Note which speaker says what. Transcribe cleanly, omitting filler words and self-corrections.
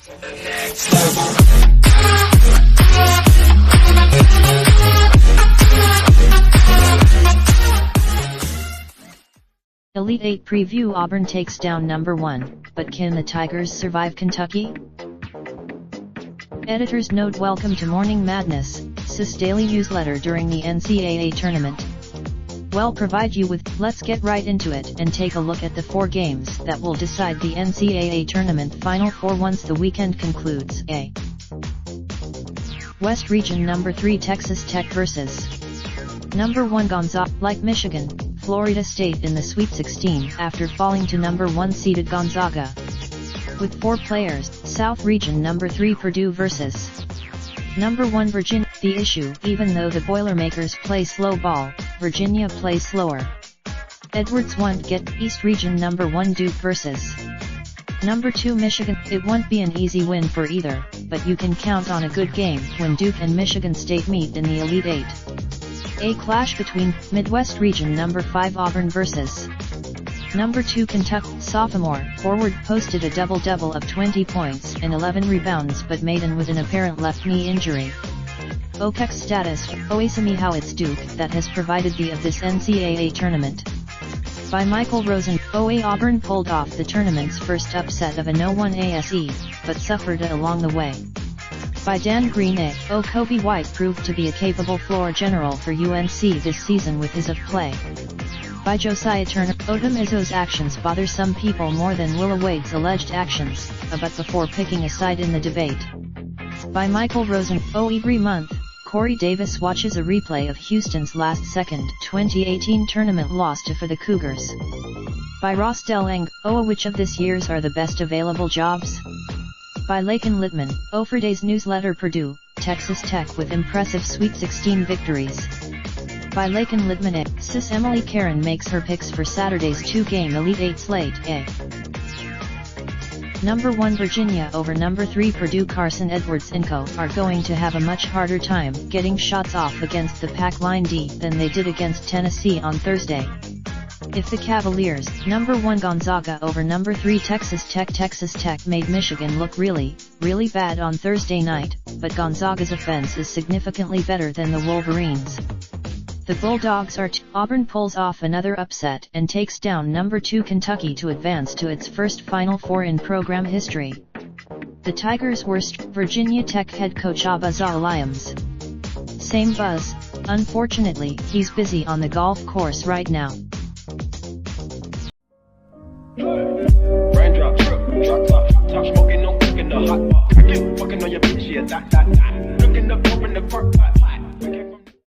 Speaker 1: Elite 8 preview: Auburn takes down number 1, but can the Tigers survive Kentucky? Editor's note: welcome to Morning Madness, SIS daily newsletter during the NCAA tournament. We'll provide you with, let's get right into it and take a look at the 4 games that will decide the NCAA tournament Final Four once the weekend concludes. A. West Region number 3 Texas Tech vs. number 1 Gonzaga. Like Michigan, Florida State in the Sweet 16 after falling to number 1 seeded Gonzaga. With 4 players, South Region number 3 Purdue vs. number 1 Virginia. The issue: even though the Boilermakers play slow ball, Virginia plays slower. Edwards won't get. East Region number 1 Duke vs. number 2 Michigan. It won't be an easy win for either, but you can count on a good game when Duke and Michigan State meet in the Elite 8. A clash between Midwest Region number 5 Auburn vs. number 2 Kentucky. Sophomore forward posted a double-double of 20 points and 11 rebounds but maiden with an apparent left knee injury. OKEX status: Oasami How It's Duke that has provided the of this NCAA tournament. By Michael Rosen. OA Auburn pulled off the tournament's first upset of a no-1 ASE, but suffered along the way. By Dan Green. Kobe White proved to be a capable floor general for UNC this season with his of play. By Josiah Turner. Odom Izzo's actions bother some people more than Willa Wade's alleged actions, but before picking a side in the debate. By Michael Rosen. Every month, Corey Davis watches a replay of Houston's last-second 2018 tournament loss for the Cougars. By Ross Deleng. Which of this year's are the best available jobs? By Laken Littman. Friday's newsletter: Purdue, Texas Tech with impressive Sweet 16 victories. By Laken Littman. SIS Emily Karen makes her picks for Saturday's 2-game Elite 8 slate. A. Number 1 Virginia over number 3 Purdue. Carson Edwards & Co. are going to have a much harder time getting shots off against the pack line D than they did against Tennessee on Thursday. If the Cavaliers, number 1 Gonzaga over number 3 Texas Tech made Michigan look really bad on Thursday night, but Gonzaga's offense is significantly better than the Wolverines. The Bulldogs are Auburn pulls off another upset and takes down number 2 Kentucky to advance to its first Final Four in program history. The Tigers' worst, Virginia Tech head coach Abuzzal Williams. Same buzz, unfortunately, he's busy on the golf course right now.
Speaker 2: Raindrops, drop top smoking, no cooking the hot bar. Fucking on your bitch, yeah, that. Looking up, open the park.